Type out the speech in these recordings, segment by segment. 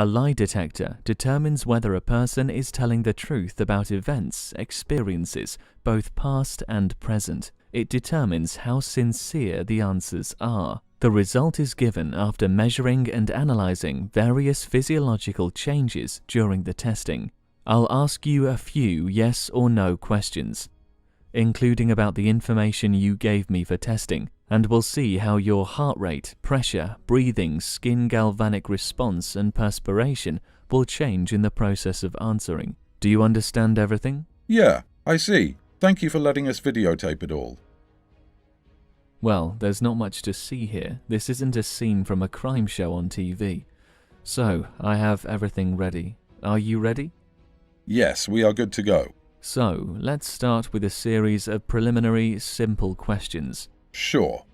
A lie detector determines whether a person is telling the truth about events, experiences, both past and present. It determines how sincere the answers are. The result is given after measuring and analyzing various physiological changes during the testing. I'll ask you a few yes or no questions, including about the information you gave me for testing, and we'll see how your heart rate, pressure, breathing, skin galvanic response, and perspiration will change in the process of answering. Do you understand everything? Yeah, I see. Thank you for letting us videotape it all. Well, there's not much to see here. This isn't a scene from a crime show on TV. So, I have everything ready. Are you ready? Yes, we are good to go. So, let's start with a series of preliminary, simple questions. Sure.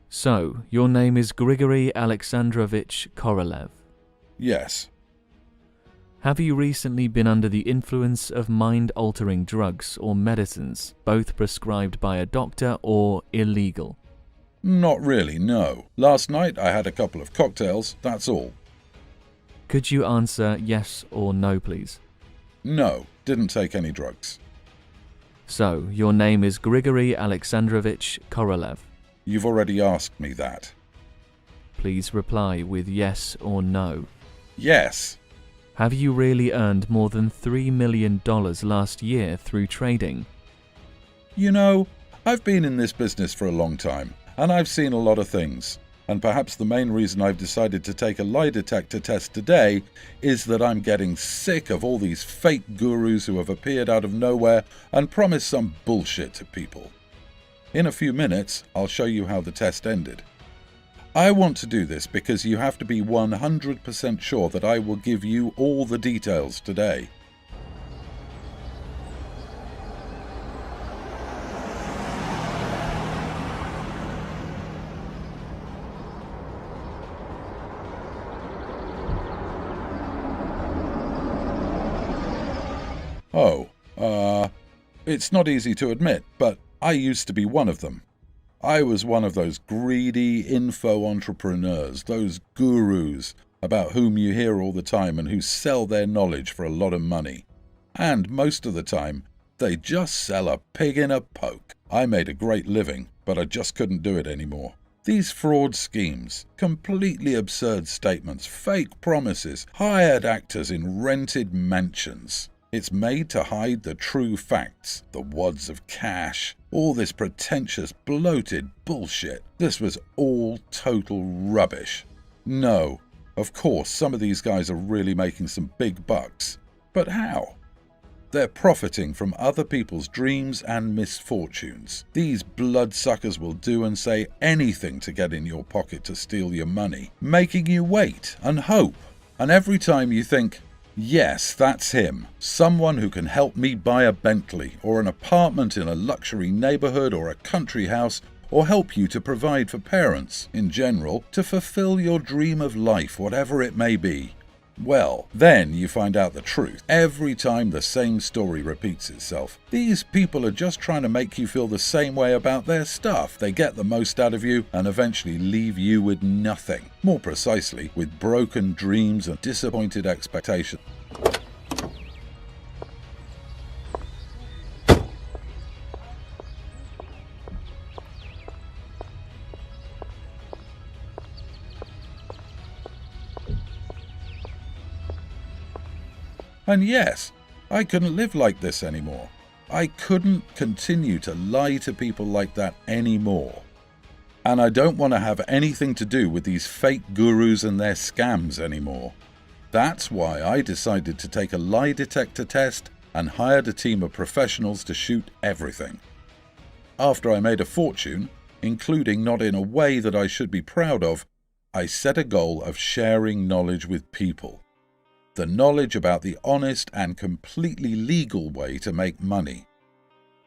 So, your name is Grigory Alexandrovich Korolev. Yes. Have you recently been under the influence of mind-altering drugs or medicines, both prescribed by a doctor or illegal? Not really, no. Last night I had a couple of cocktails, that's all. Could you answer yes or no, please? No, didn't take any drugs. So, your name is Grigory Alexandrovich Korolev. You've already asked me that. Please reply with yes or no. Yes. Have you really earned more than $3 million last year through trading? You know, I've been in this business for a long time, and I've seen a lot of things. And perhaps the main reason I've decided to take a lie detector test today is that I'm getting sick of all these fake gurus who have appeared out of nowhere and promised some bullshit to people. In a few minutes, I'll show you how the test ended. I want to do this because you have to be 100% sure that I will give you all the details today. It's not easy to admit, but I used to be one of them. I was one of those greedy info entrepreneurs, those gurus about whom you hear all the time and who sell their knowledge for a lot of money. And most of the time, they just sell a pig in a poke. I made a great living, but I just couldn't do it anymore. These fraud schemes, completely absurd statements, fake promises, hired actors in rented mansions. It's made to hide the true facts, the wads of cash, all this pretentious, bloated bullshit. This was all total rubbish. No, of course, some of these guys are really making some big bucks. But how? They're profiting from other people's dreams and misfortunes. These bloodsuckers will do and say anything to get in your pocket to steal your money, making you wait and hope. And every time you think, yes, that's him, someone who can help me buy a Bentley or an apartment in a luxury neighborhood or a country house, or help you to provide for parents, in general, to fulfill your dream of life, whatever it may be. Well, then you find out the truth. Every time the same story repeats itself. These people are just trying to make you feel the same way about their stuff. They get the most out of you and eventually leave you with nothing. More precisely, with broken dreams and disappointed expectations. And yes, I couldn't live like this anymore. I couldn't continue to lie to people like that anymore. And I don't want to have anything to do with these fake gurus and their scams anymore. That's why I decided to take a lie detector test and hired a team of professionals to shoot everything. After I made a fortune, including not in a way that I should be proud of, I set a goal of sharing knowledge with people. The knowledge about the honest and completely legal way to make money.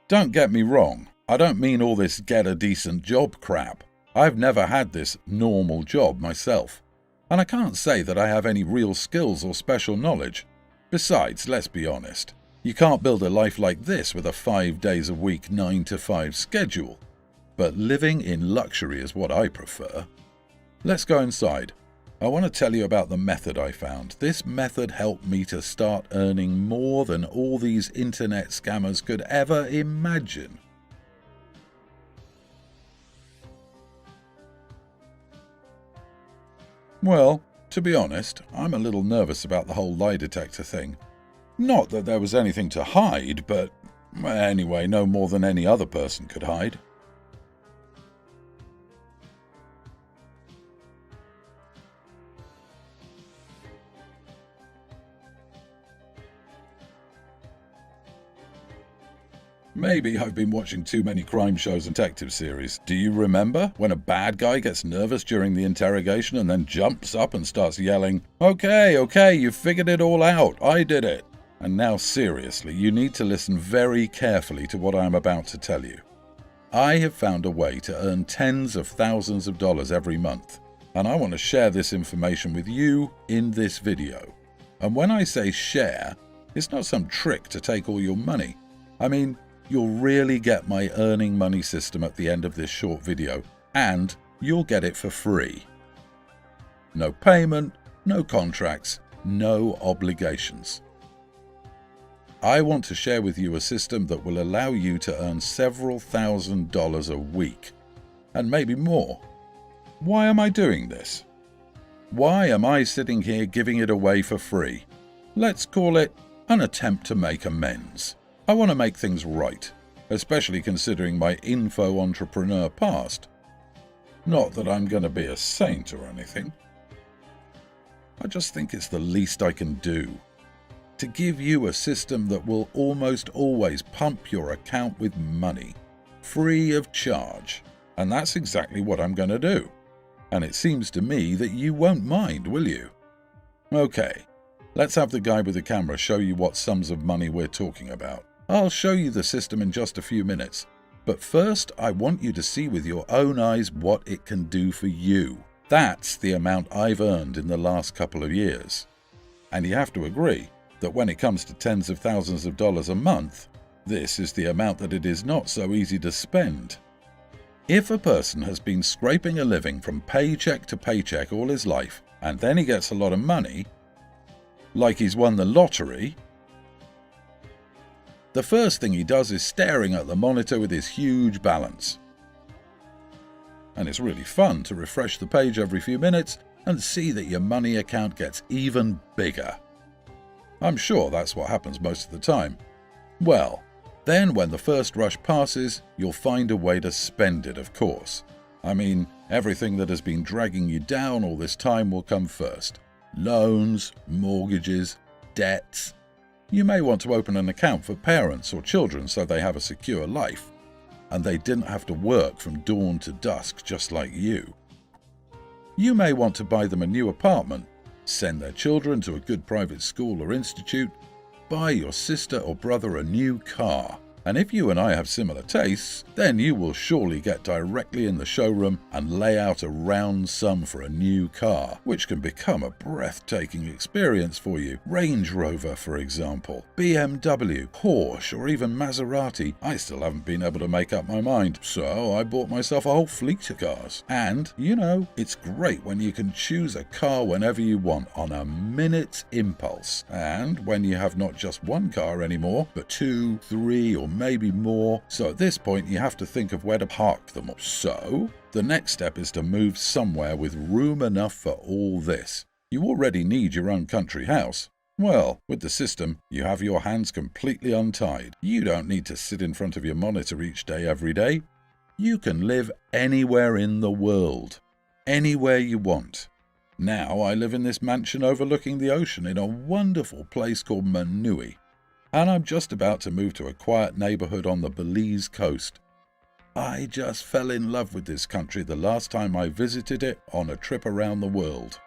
Don't get me wrong, I don't mean all this get a decent job crap. I've never had this normal job myself, and I can't say that I have any real skills or special knowledge. Besides, let's be honest, you can't build a life like this with a 5 days a week 9 to 5 schedule. But living in luxury is what I prefer. Let's go inside. I want to tell you about the method I found. This method helped me to start earning more than all these internet scammers could ever imagine. Well, to be honest, I'm a little nervous about the whole lie detector thing. Not that there was anything to hide, but anyway, no more than any other person could hide. Maybe I've been watching too many crime shows and detective series. Do you remember when a bad guy gets nervous during the interrogation and then jumps up and starts yelling, Okay, you figured it all out. I did it. And now seriously, you need to listen very carefully to what I am about to tell you. I have found a way to earn tens of thousands of dollars every month, and I want to share this information with you in this video. And when I say share, it's not some trick to take all your money. I mean, you'll really get my earning money system at the end of this short video, and you'll get it for free. No payment, no contracts, no obligations. I want to share with you a system that will allow you to earn several $1,000s a week, and maybe more. Why am I doing this? Why am I sitting here giving it away for free? Let's call it an attempt to make amends. I want to make things right, especially considering my info entrepreneur past. Not that I'm going to be a saint or anything. I just think it's the least I can do. To give you a system that will almost always pump your account with money, free of charge. And that's exactly what I'm going to do. And it seems to me that you won't mind, will you? Okay, let's have the guy with the camera show you what sums of money we're talking about. I'll show you the system in just a few minutes, but first I want you to see with your own eyes what it can do for you. That's the amount I've earned in the last couple of years. And you have to agree that when it comes to tens of thousands of dollars a month, this is the amount that it is not so easy to spend. If a person has been scraping a living from paycheck to paycheck all his life, and then he gets a lot of money, like he's won the lottery, the first thing he does is staring at the monitor with his huge balance. And it's really fun to refresh the page every few minutes and see that your money account gets even bigger. I'm sure that's what happens most of the time. Well, then when the first rush passes, you'll find a way to spend it, of course. I mean, everything that has been dragging you down all this time will come first. Loans, mortgages, debts. You may want to open an account for parents or children so they have a secure life, and they didn't have to work from dawn to dusk just like you. You may want to buy them a new apartment, send their children to a good private school or institute, buy your sister or brother a new car. And if you and I have similar tastes, then you will surely get directly in the showroom and lay out a round sum for a new car, which can become a breathtaking experience for you. Range Rover, for example, BMW, Porsche, or even Maserati. I still haven't been able to make up my mind, so I bought myself a whole fleet of cars. And, you know, it's great when you can choose a car whenever you want on a minute's impulse. And when you have not just one car anymore, but 2, 3, or maybe more, so at this point you have to think of where to park them. So, the next step is to move somewhere with room enough for all this. You already need your own country house. Well, with the system, you have your hands completely untied. You don't need to sit in front of your monitor each day every day. You can live anywhere in the world. Anywhere you want. Now I live in this mansion overlooking the ocean in a wonderful place called Manui. And I'm just about to move to a quiet neighborhood on the Belize coast. I just fell in love with this country the last time I visited it on a trip around the world.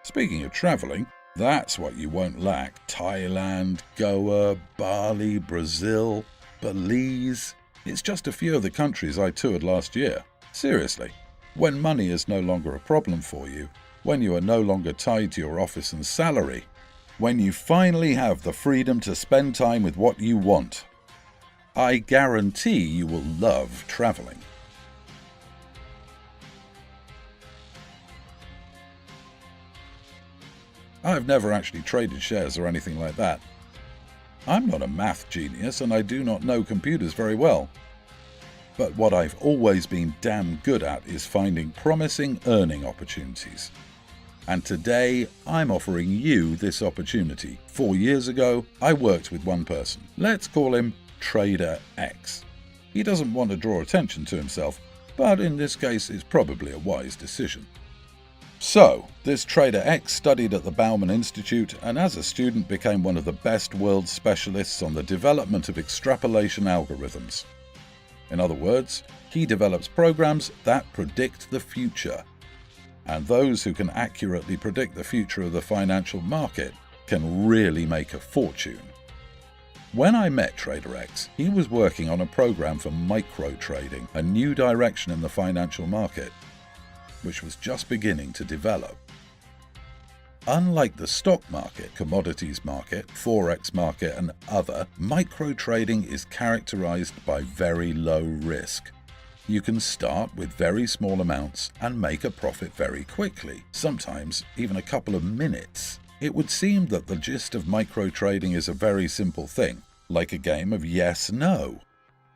Speaking of traveling, that's what you won't lack. Thailand, Goa, Bali, Brazil, Belize. It's just a few of the countries I toured last year. Seriously, when money is no longer a problem for you, when you are no longer tied to your office and salary, when you finally have the freedom to spend time with what you want, I guarantee you will love traveling. I've never actually traded shares or anything like that. I'm not a math genius and I do not know computers very well. But what I've always been damn good at is finding promising earning opportunities. And today, I'm offering you this opportunity. 4 years ago, I worked with one person. Let's call him Trader X. He doesn't want to draw attention to himself, but in this case, it's probably a wise decision. So, this Trader X studied at the Bauman Institute and as a student became one of the best world specialists on the development of extrapolation algorithms. In other words, he develops programs that predict the future. And those who can accurately predict the future of the financial market can really make a fortune. When I met Trader X, he was working on a program for micro trading, a new direction in the financial market, which was just beginning to develop. Unlike the stock market, commodities market, forex market and other, micro trading is characterized by very low risk. You can start with very small amounts and make a profit very quickly, sometimes even a couple of minutes. It would seem that the gist of micro trading is a very simple thing, like a game of yes-no.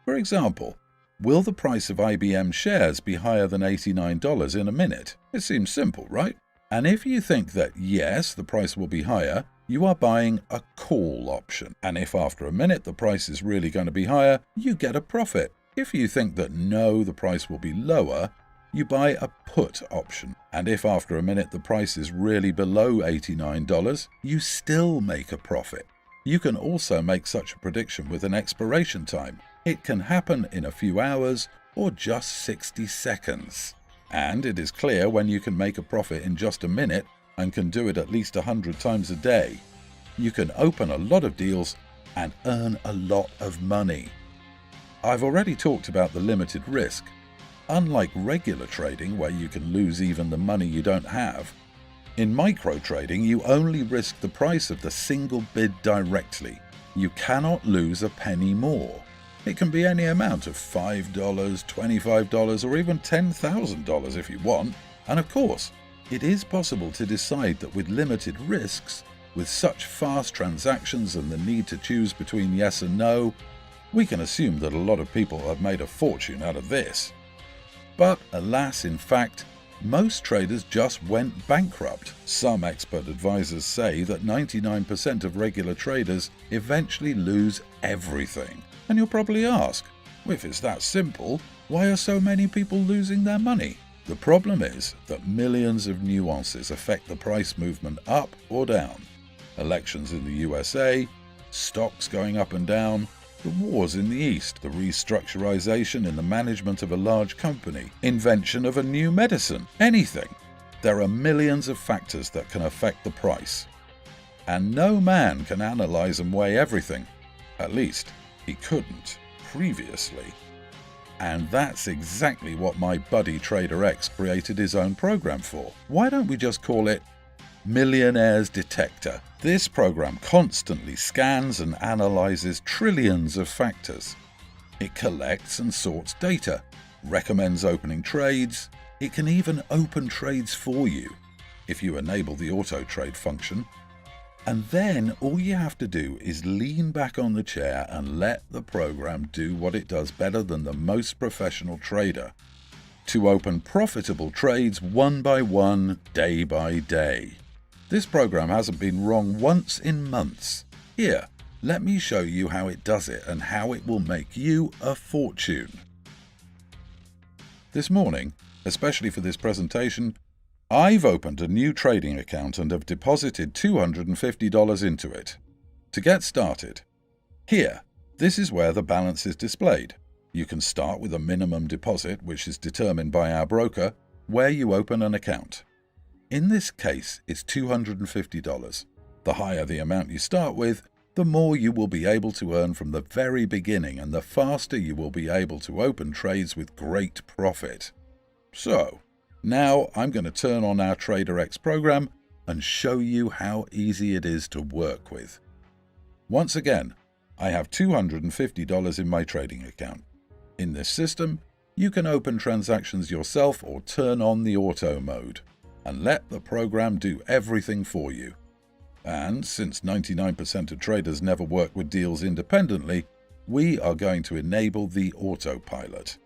For example, will the price of IBM shares be higher than $89 in a minute? It seems simple, right? And if you think that yes, the price will be higher, you are buying a call option. And if after a minute the price is really going to be higher, you get a profit. If you think that no, the price will be lower, you buy a put option. And if after a minute the price is really below $89, you still make a profit. You can also make such a prediction with an expiration time. It can happen in a few hours or just 60 seconds. And it is clear when you can make a profit in just a minute and can do it at least 100 times a day. You can open a lot of deals and earn a lot of money. I've already talked about the limited risk. Unlike regular trading, where you can lose even the money you don't have, in micro trading you only risk the price of the single bid directly. You cannot lose a penny more. It can be any amount of $5, $25 or even $10,000 if you want. And of course, it is possible to decide that with limited risks, with such fast transactions and the need to choose between yes and no, we can assume that a lot of people have made a fortune out of this. But alas, in fact, most traders just went bankrupt. Some expert advisors say that 99% of regular traders eventually lose everything. And you'll probably ask, if it's that simple, why are so many people losing their money? The problem is that millions of nuances affect the price movement up or down. Elections in the USA, stocks going up and down, the wars in the East, the restructurization in the management of a large company, invention of a new medicine, anything. There are millions of factors that can affect the price. And no man can analyze and weigh everything. At least, he couldn't previously. And that's exactly what my buddy Trader X created his own program for. Why don't we just call it Millionaire's Detector? This program constantly scans and analyzes trillions of factors. It collects and sorts data, recommends opening trades. It can even open trades for you if you enable the auto trade function. And then all you have to do is lean back on the chair and let the program do what it does better than the most professional trader: to open profitable trades one by one, day by day. This program hasn't been wrong once in months. Here, let me show you how it does it and how it will make you a fortune. This morning, especially for this presentation, I've opened a new trading account and have deposited $250 into it. To get started, here, this is where the balance is displayed. You can start with a minimum deposit, which is determined by our broker, where you open an account. In this case, it's $250. The higher the amount you start with, the more you will be able to earn from the very beginning and the faster you will be able to open trades with great profit. So, now I'm going to turn on our Trader X program and show you how easy it is to work with. Once again, I have $250 in my trading account. In this system, you can open transactions yourself or turn on the auto mode and let the program do everything for you. And since 99% of traders never work with deals independently, we are going to enable the autopilot.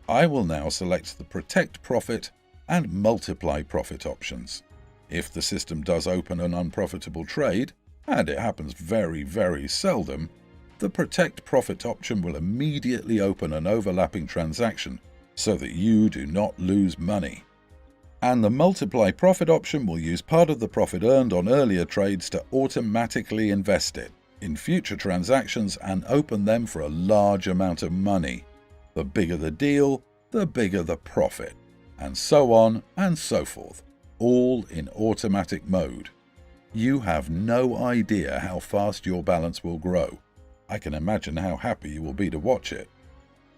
I will now select the Protect Profit and Multiply Profit options. If the system does open an unprofitable trade, and it happens very, very seldom, the Protect Profit option will immediately open an overlapping transaction so that you do not lose money. And the Multiply Profit option will use part of the profit earned on earlier trades to automatically invest it in future transactions and open them for a large amount of money. The bigger the deal, the bigger the profit, and so on and so forth, all in automatic mode. You have no idea how fast your balance will grow. I can imagine how happy you will be to watch it.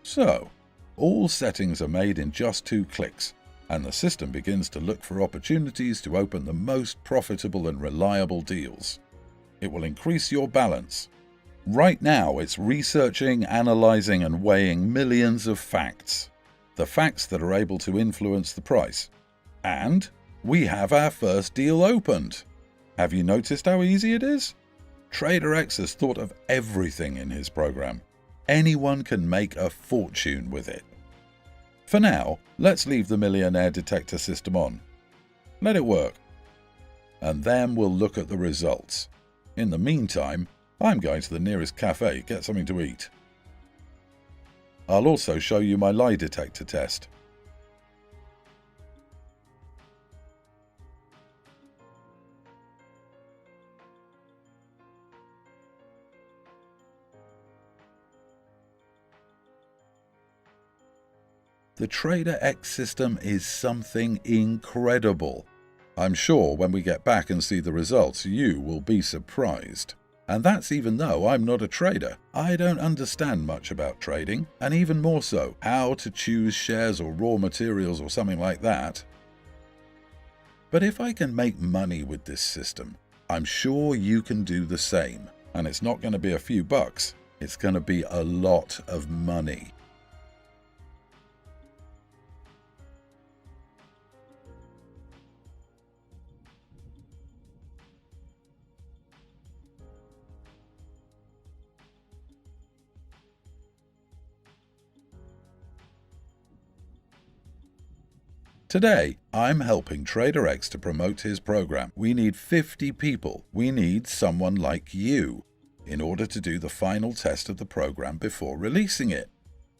So, all settings are made in just 2 clicks, and the system begins to look for opportunities to open the most profitable and reliable deals. It will increase your balance. Right now, it's researching, analyzing, and weighing millions of facts. The facts that are able to influence the price. And we have our first deal opened. Have you noticed how easy it is? Trader X has thought of everything in his program. Anyone can make a fortune with it. For now, let's leave the millionaire detector system on. Let it work. And then we'll look at the results. In the meantime, I'm going to the nearest cafe, get something to eat. I'll also show you my lie detector test. The Trader X system is something incredible. I'm sure when we get back and see the results, you will be surprised. And that's even though I'm not a trader. I don't understand much about trading, and even more so, how to choose shares or raw materials or something like that. But if I can make money with this system, I'm sure you can do the same. And it's not going to be a few bucks, it's going to be a lot of money. Today, I'm helping Trader X to promote his program. We need 50 people. We need someone like you in order to do the final test of the program before releasing it.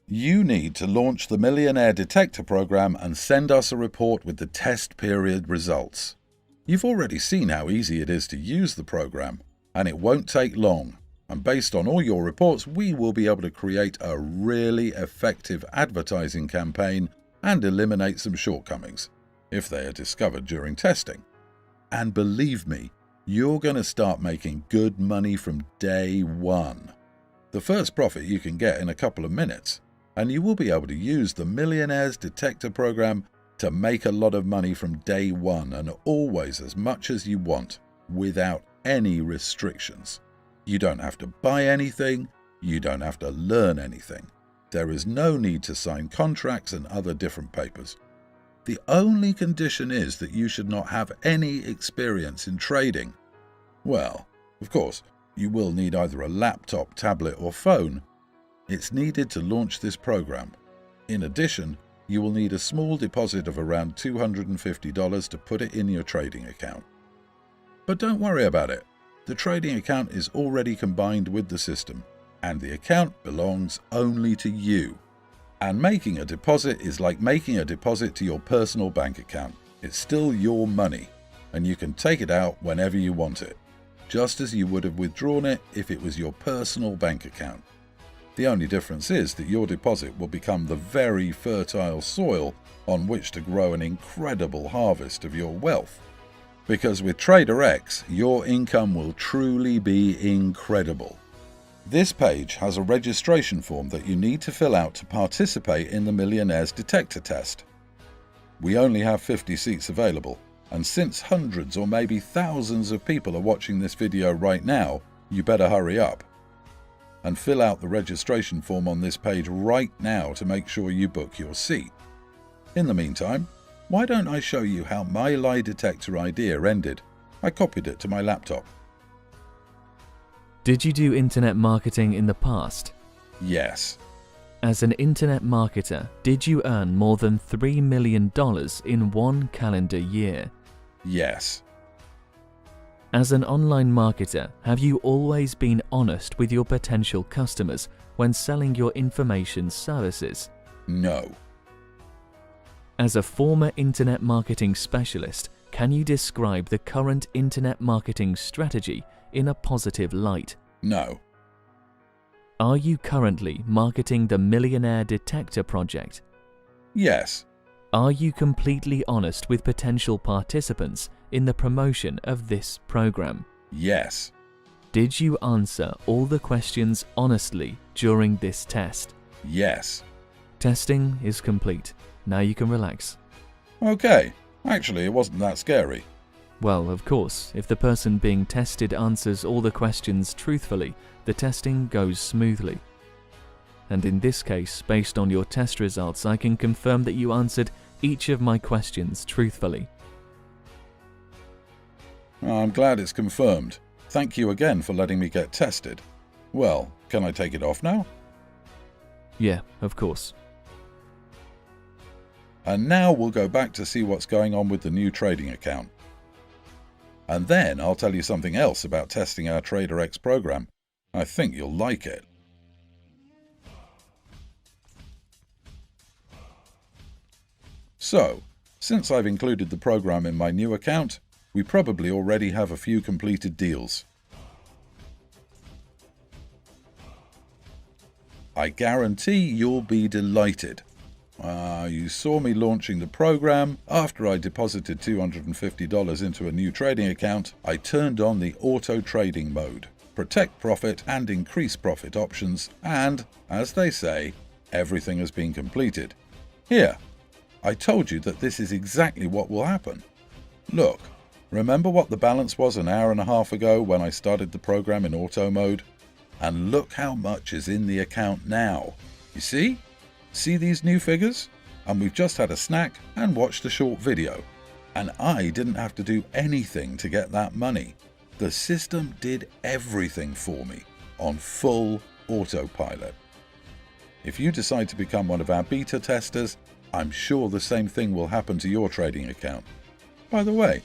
You need to launch the Millionaire Detector program and send us a report with the test period results. You've already seen how easy it is to use the program, and it won't take long. And based on all your reports, we will be able to create a really effective advertising campaign and eliminate some shortcomings, if they are discovered during testing. And believe me, you're going to start making good money from day one. The first profit you can get in a couple of minutes, and you will be able to use the Millionaire's Detector program to make a lot of money from day one and always as much as you want, without any restrictions. You don't have to buy anything, you don't have to learn anything. There is no need to sign contracts and other different papers. The only condition is that you should not have any experience in trading. Well, of course, you will need either a laptop, tablet or phone. It's needed to launch this program. In addition, you will need a small deposit of around $250 to put it in your trading account. But don't worry about it. The trading account is already combined with the system, and the account belongs only to you. And making a deposit is like making a deposit to your personal bank account. It's still your money, and you can take it out whenever you want it, just as you would have withdrawn it if it was your personal bank account. The only difference is that your deposit will become the very fertile soil on which to grow an incredible harvest of your wealth. Because with Trader X, your income will truly be incredible. This page has a registration form that you need to fill out to participate in the Millionaire's Detector test. We only have 50 seats available, and since hundreds or maybe thousands of people are watching this video right now, you better hurry up. And fill out the registration form on this page right now to make sure you book your seat. In the meantime, why don't I show you how my lie detector idea ended? I copied it to my laptop. Did you do internet marketing in the past? Yes. As an internet marketer, did you earn more than $3 million in one calendar year? Yes. As an online marketer, have you always been honest with your potential customers when selling your information services? No. As a former internet marketing specialist, can you describe the current internet marketing strategy in a positive light? No. Are you currently marketing the Millionaire Detector project? Yes. Are you completely honest with potential participants in the promotion of this program? Yes. Did you answer all the questions honestly during this test? Yes. Testing is complete. Now you can relax. Okay. Actually, it wasn't that scary. Well, of course, if the person being tested answers all the questions truthfully, the testing goes smoothly. And in this case, based on your test results, I can confirm that you answered each of my questions truthfully. I'm glad it's confirmed. Thank you again for letting me get tested. Well, can I take it off now? Yeah, of course. And now we'll go back to see what's going on with the new trading account. And then I'll tell you something else about testing our TraderX program. I think you'll like it. So, since I've included the program in my new account, we probably already have a few completed deals. I guarantee you'll be delighted. You saw me launching the program. After I deposited $250 into a new trading account, I turned on the auto trading mode, protect profit and increase profit options, and, as they say, everything has been completed. Here, I told you that this is exactly what will happen. Look, remember what the balance was an hour and a half ago when I started the program in auto mode? And look how much is in the account now. You see? See these new figures? And we've just had a snack and watched a short video. And I didn't have to do anything to get that money. The system did everything for me on full autopilot. If you decide to become one of our beta testers, I'm sure the same thing will happen to your trading account. By the way,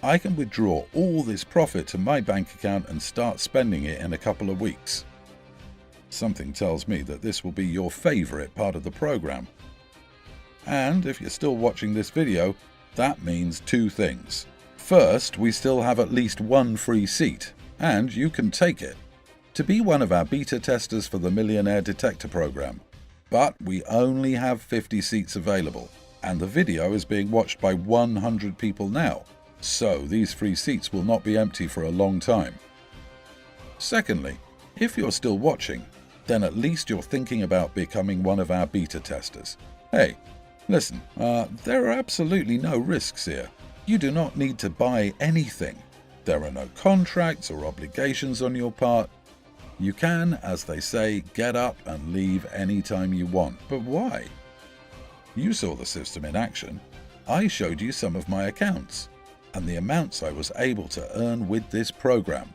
I can withdraw all this profit to my bank account and start spending it in a couple of weeks. Something tells me that this will be your favorite part of the program. And if you're still watching this video, that means two things. First, we still have at least one free seat, and you can take it, to be one of our beta testers for the Millionaire Detector program. But we only have 50 seats available, and the video is being watched by 100 people now, so these free seats will not be empty for a long time. Secondly, if you're still watching, then at least you're thinking about becoming one of our beta testers. Hey, listen, there are absolutely no risks here. You do not need to buy anything. There are no contracts or obligations on your part. You can, as they say, get up and leave anytime you want. But why? You saw the system in action. I showed you some of my accounts and the amounts I was able to earn with this program.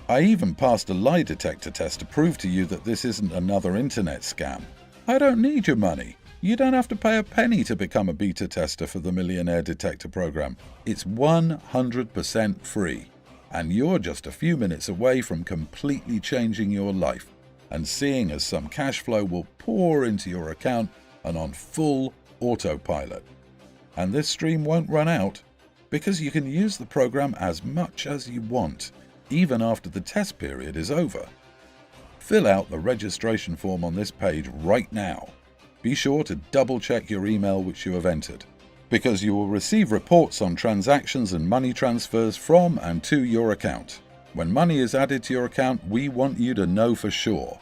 I even passed a lie detector test to prove to you that this isn't another internet scam. I don't need your money. You don't have to pay a penny to become a beta tester for the Millionaire Detector program. It's 100% free. And you're just a few minutes away from completely changing your life and seeing as some cash flow will pour into your account and on full autopilot. And this stream won't run out because you can use the program as much as you want, even after the test period is over. Fill out the registration form on this page right now. Be sure to double check your email which you have entered, because you will receive reports on transactions and money transfers from and to your account. When money is added to your account, we want you to know for sure.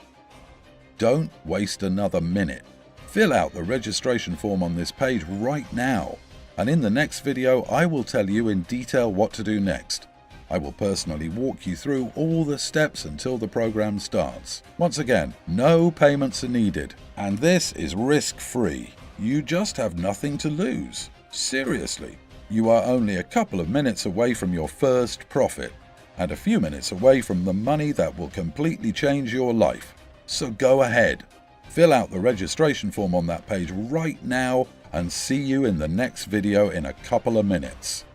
Don't waste another minute. Fill out the registration form on this page right now, and in the next video I will tell you in detail what to do next. I will personally walk you through all the steps until the program starts. Once again, no payments are needed, and this is risk-free. You just have nothing to lose. Seriously. You are only a couple of minutes away from your first profit, and a few minutes away from the money that will completely change your life. So go ahead, fill out the registration form on that page right now, and see you in the next video in a couple of minutes.